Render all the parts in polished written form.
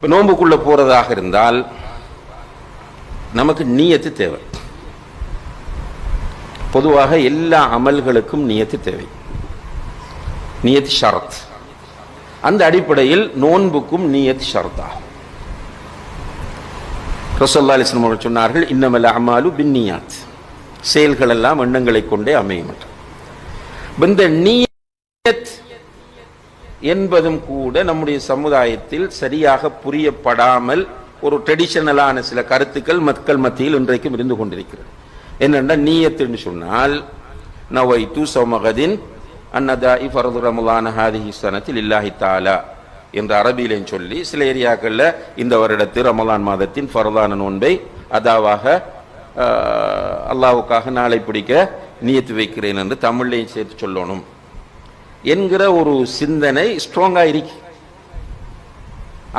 இப்போ நோன்புக்குள்ள போறதாக இருந்தால் நமக்கு நியத்து தேவை. பொதுவாக எல்லா அமல்களுக்கும் நியத்து தேவை. நியத் ஷரத். அந்த அடிப்படையில் நோன்புக்கும் நியத் ஷரத்தா. ரசூலுல்லாஹி அலைஹி வஸல்லம் அவர்கள் சொன்னார்கள், இன்னமல் அமாலு பின்னியாத், செயல்கள் எல்லாம் எண்ணங்களை கொண்டே அமையும். இந்த நியத் என்பதும் கூட நம்முடைய சமுதாயத்தில் சரியாக புரியப்படாமல் ஒரு ட்ரெடிஷனலான சில கருத்துக்கள் மக்கள் மத்தியில் இன்றைக்கும் இருந்து கொண்டிருக்கிறது. என்னென்னா, நீயத்துன்னு சொன்னால் நவைத்து சௌமகதின் அன்னதாஇ ஃபர்து ரமலான ஹாதிஹி ஸனத்தில் லில்லாஹி தஆலா என்ற அரபியிலேயும் சொல்லி, சில ஏரியாக்களில் இந்த வருடத்தில் ரமலான் மாதத்தின் ஃபர்தான நோன்பை அதாவாக அல்லாஹ்வுக்காக நாளை பிடிக்க நியத்து வைக்கிறேன் என்று தமிழ்லையும் சேர்த்து சொல்லணும் என்கிற ஒரு சிந்தனை ஸ்ட்ராங்காக இருக்கு.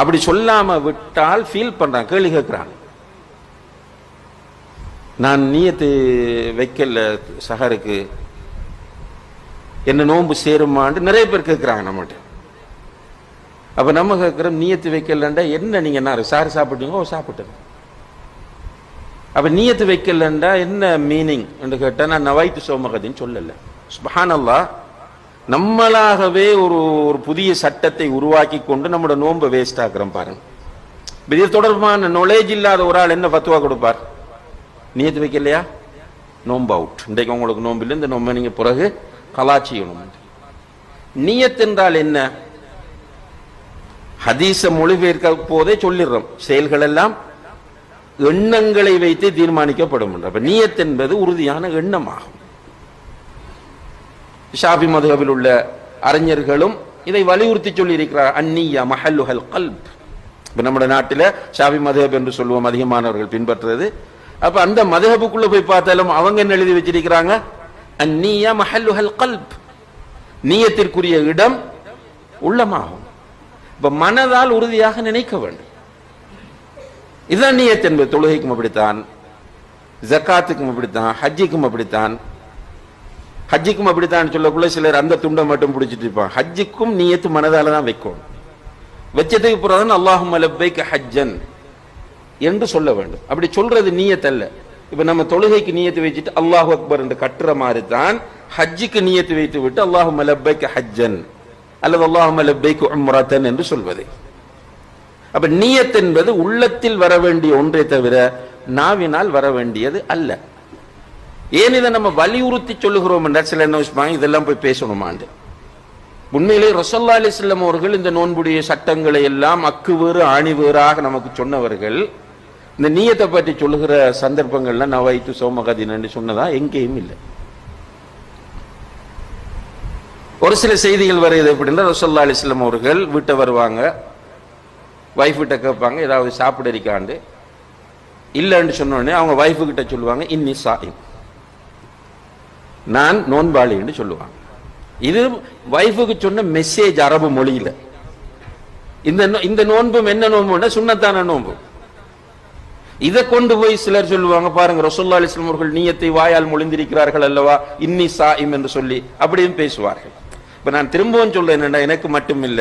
அப்படி சொல்லாம விட்டால் ஃபீல் பண்றான், கேள்வி கேட்கிறான். நான் நியத்து வைக்கல சஹருக்கு, என்ன நோன்பு சேருமான்னு நிறைய பேர் கேட்கிறாங்க நம்மகிட்ட. அப்ப நம்ம கேட்கிறோம், நியத்து வைக்கலண்டா என்ன, நீங்க என்ன சாறு சாப்பிட்டீங்க? ஓ சாப்பிட்டேன். அப்ப நியத்து வைக்கலண்டா என்ன மீனிங் என்று கேட்டா, நான் நவைத்து சௌமகதின்னு சொல்லல. சுப்ஹானல்லாஹ், நம்மளாகவே ஒரு புதிய சட்டத்தை உருவாக்கி கொண்டு நம்மளோட நோன்பை வேஸ்ட் ஆக்குறோம் பாருங்க. இது தொடர்பான நாலேஜ் இல்லாத ஒரு ஆள் என்ன ஃபத்வா கொடுப்பார்? நியத்து வைக்கலையா, நோன்பு அவுட், இன்றைக்கு உங்களுக்கு நோன்பு இல்லை, இந்த நோன்பை நீங்க பிறகு கலாச்சியணும். நியத் என்றால் என்ன? ஹதீஸ மொழிபெயர்க்க போதே சொல்லிடுறோம், செயல்கள் எல்லாம் எண்ணங்களை வைத்து தீர்மானிக்கப்படும். அப்ப நியத் என்பது உறுதியான எண்ணமாகும். ஷாஃபி மதுஹபில் உள்ள அறிஞர்களும் இதை வலியுறுத்தி சொல்லி இருக்கிறார், அந்நியா மஹல்லுஹல் கல்ப். இப்ப நம்ம நாட்டில் ஷாஃபி மதுஹப் என்று சொல்லுவோம், அதிகமானவர்கள் பின்பற்றுறது. அப்ப அந்த மதுஹபுக்குள்ள போய் பார்த்தாலும் அவங்க என்ன எழுதி வச்சிருக்கிறாங்க? அந்நியா மஹல்லுஹல் கல்ப், நியத்திற்குரிய இடம் உள்ளமாகும். இப்ப மனதால் உறுதியாக நினைக்க வேண்டும். இதுதான் நியத் என்பது. தொழுகைக்கும் அப்படித்தான், ஜக்காத்துக்கும் அப்படித்தான், ஹஜ்ஜிக்கும் அப்படித்தான். ஹஜ்ஜிக்கும் அப்படித்தான் சொல்லக்குள்ள சிலர் அந்த துண்டை மட்டும் பிடிச்சிட்டு இருப்பான். ஹஜ்ஜிக்கும் நியத்து மனதால தான் வைக்கும். வச்சதுக்கு பிறகு அல்லாஹும்ம லப்பைக ஹஜ்ஜன் என்று சொல்ல வேண்டும். அப்படி சொல்றது நியத் அல்ல. இப்ப நம்ம தொழுகைக்கு நியத்து வச்சுட்டு அல்லாஹு அக்பர் என்று கட்டுற மாதிரி தான் ஹஜ்ஜிக்கு நியத்து வைத்து விட்டு அல்லாஹும்ம லப்பைக ஹஜ்ஜன் அல்லது அல்லாஹும்ம லப்பைக உம்ரத்தன் என்று சொல்வது. அப்ப நியத் என்பது உள்ளத்தில் வர வேண்டிய ஒன்றை தவிர நாவினால் வர வேண்டியது அல்ல. ஏன் இதை நம்ம வலியுறுத்தி சொல்லுகிறோம் என்றால், சில என்ன இதெல்லாம் போய் பேசணுமாண்டு. உண்மையிலே ரசூலுல்லாஹி அலைஹி வஸல்லம் அவர்கள் இந்த நோன்புடைய சட்டங்களை எல்லாம் அக்கு வேறு ஆணி வேறாக நமக்கு சொன்னவர்கள். இந்த நியத்தை பற்றி சொல்லுகிற சந்தர்ப்பங்கள்லாம் நவைத்து சௌமகதின்னு சொன்னதா எங்கேயும் இல்லை. ஒரு சில செய்திகள் வருது எப்படின்னா, ரசூலுல்லாஹி அலைஹி வஸல்லம் அவர்கள் வீட்டை வருவாங்க, வைஃப் கிட்ட கேட்பாங்க ஏதாவது சாப்பிட இருக்காண்டு. இல்லைன்னு சொன்னோடனே அவங்க வைஃபு கிட்ட சொல்லுவாங்க, இன்னி சாயிம், நான் நோன்பாளி என்று சொல்லுவாங்க. இது வைஃபுக்கு சொன்ன மெசேஜ் அரபு மொழியில. இந்த நோன்பும் என்ன நோன்புன்னா சுன்னத்தான நோன்பு. இதை கொண்டு போய் சிலர் சொல்லுவாங்க, பாருங்க ரசூலுல்லாஹி அலைஹி வஸல்லம் அவர்கள் நியத்தை வாயால் மொழிந்திருக்கிறார்கள் அல்லவா, இன்னி சாயிம் என்று சொல்லி அப்படியும் பேசுவார்கள். இப்ப நான் திரும்பவும் சொல்றேன், என்னடா எனக்கு மட்டும் இல்ல,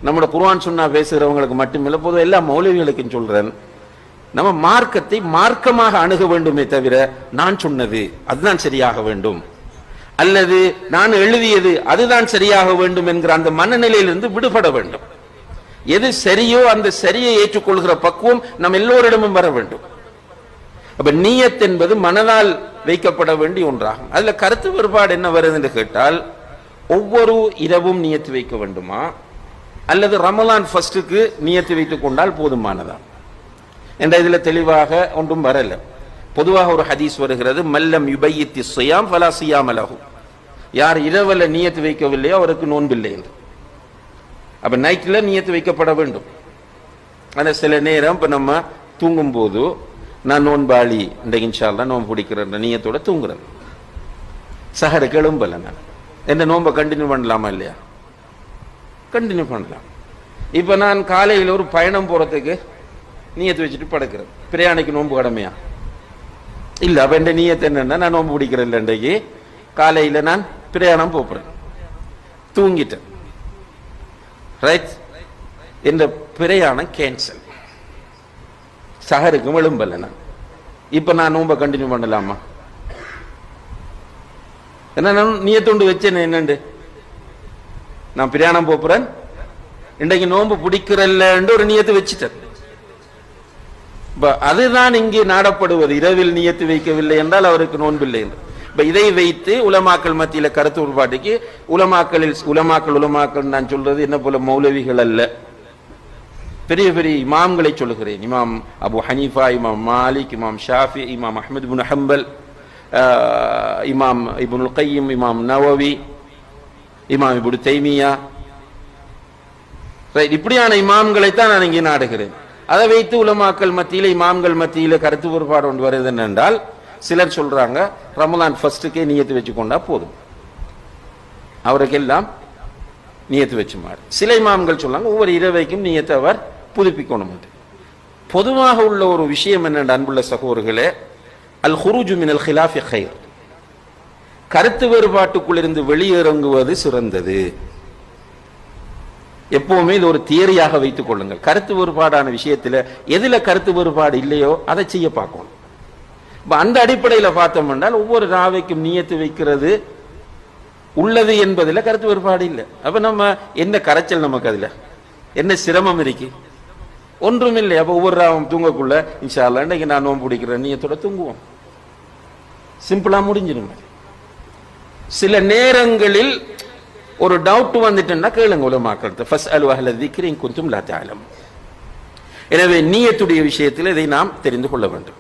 நம்மளோட குர்ஆன் சுன்னா பேசுகிறவங்களுக்கு மட்டுமில்லை, பொதுவாக எல்லா மௌலவிகளுக்கும் சொல்றேன், நம்ம மார்க்கத்தை மார்க்கமாக அணுக வேண்டுமே தவிர நான் சொன்னது அதுதான் சரியாக வேண்டும் அல்லது நான் எழுதியது அதுதான் சரியாக வேண்டும் என்கிற அந்த மனநிலையிலிருந்து விடுபட வேண்டும். எது சரியோ அந்த சரியை ஏற்றுக்கொள்கிற பக்குவம் நம் எல்லோரிடமும் வர வேண்டும். அப்ப நியத் என்பது மனதால் வைக்கப்பட வேண்டிய ஒன்றாகும். அதுல கருத்து வேறுபாடு என்ன வருது என்று கேட்டால், ஒவ்வொரு இரவும் நியத்து வைக்க வேண்டுமா அல்லது ரமலான் ஃபர்ஸ்டுக்கு நியத்து வைத்துக் கொண்டால் போதுமானதா என்ற இதுல தெளிவாக ஒன்றும் வரல. பொதுவாக ஒரு ஹதீஸ் வருகிறது, மல்லம் யுபையித்தி ஸியாம் ஃபலா ஸியாம லஹு, யார் இரவல நியத்து வைக்கவில்லையோ அவருக்கு நோன்பில்லை என்று. அப்ப நைட்ல நியத்து வைக்கப்பட வேண்டும். ஆனா சில நேரம் இப்ப நம்ம தூங்கும் போது நான் நோன்பாளி இன்றைக்கு இன்ஷா அல்லாஹ் நோன்பு பிடிக்கிற நியத்தோட தூங்குறேன், சஹருக்கு எழும்பல, நான் என்ன நோன்பை கண்டினியூ பண்ணலாமா இல்லையா? கண்டினியூ பண்ணலாம். இப்ப நான் காலையில் ஒரு பயணம் போறதுக்கு நியத்து வச்சுட்டு படுக்கிறேன், பிரயாணிக்கு நோன்பு கடமையா இல்ல? அப்ப என் நியத்து என்னன்னா, நான் நோன்பு பிடிக்கிறேன் இல்லை, இன்றைக்கு காலையில நான் பிரயாணம் போறேன், தூங்கிட்டேன், ரைட்? என்ற பிரயாணம் கேன்சல், சஹருக்கும் எழும்பல. நான் இப்ப நான் நோம்ப கண்டினியூ பண்ணலாமா? என்ன நான் நியத்தொண்டு வச்சேன், என்னண்டு நான் பிரயாணம் போறேன், இன்றைக்கு நோன்பு பிடிக்கிறல்ல ஒரு நியத்து வச்சுட்டேன். அதுதான் இங்கே நாடப்படுவது. இரவில் நியத்து வைக்கவில்லை என்றால் அவருக்கு நோன்பில்லை என்று. இதை வைத்து உலமாக்கள் மத்தியில கருத்து உருவாட்டிக்கு உலமாக்கள் நான் சொல்றது என்ன போல மௌலவிகள் அல்ல, பெரிய பெரிய இமாம்களை சொல்லுகிறேன். இமாம் அபு ஹனீஃபா, இமாம் மாலிக், இமாம் ஷாஃபி, இமாம் அஹ்மத் இப்னு ஹம்பல், இமாம் இப்னுல் கையிம், இமாம் நவவி, இமாம் இப்னு தைமியா, இப்படியான இமாம்களை தான் நான் இங்கே நாடுகிறேன். அதை வைத்து உலமாக்கள் மத்தியில இமாம்கள் மத்தியில கருத்து வேறுபாடு ஒன்று வருது என்றால், சிலர் சொல்றாங்க ரமலான் ஃபர்ஸ்டுக்கே நியத்து வச்சுக்கொண்டா போதும், அவருக்கெல்லாம் நியத்து வச்சு மாறு. சில இமாம்கள் சொல்றாங்க ஒவ்வொரு இரவைக்கும் நியத்தை அவர் புதுப்பிக்கணும். பொதுவாக உள்ள ஒரு விஷயம் என்னென்ன அன்புள்ள சகோதரர்களே, அல் ஹுரூஜு மினல் ஹிலாஃபி கைர், கருத்து வேறுபாட்டுக்குள்ளிருந்து வெளியிறங்குவது சிறந்தது. எப்பவுமே இது ஒரு தியரியாக வைத்துக் கொள்ளுங்கள். கருத்து வேறுபாடான விஷயத்தில் எதுல கருத்து வேறுபாடு இல்லையோ அதை செய்ய பார்க்கணும். அந்த அடிப்படையில் பார்த்தோம் என்றால் ஒவ்வொரு ராவைக்கும் நியத்து வைக்கிறது உள்ளது என்பதில் கருத்து வேறுபாடு இல்லை. அப்ப நம்ம என்ன கரைச்சல், நமக்கு அதுல என்ன சிரமம் இருக்கு? ஒன்றும் இல்லை. அப்ப ஒவ்வொரு ராவும் தூங்கக்குள்ள இன்ஷா அல்லாஹ் இன்னைக்கு நான் நோன்பு பிடிக்கிறேன் நியத்தோட தூங்குவோம், சிம்பிளா முடிஞ்சிடும். சில நேரங்களில் ஒரு டவுட் வந்துட்டுன்னா கேளுங்க உலமாக்கள், ஃபஸ்அலு அஹ்ல ذிக்ரி இன் குன்தும் லா தஅலமூன். எனவே நியத்துடைய விஷயத்தில் இதை நாம் தெரிந்து கொள்ள வேண்டும்.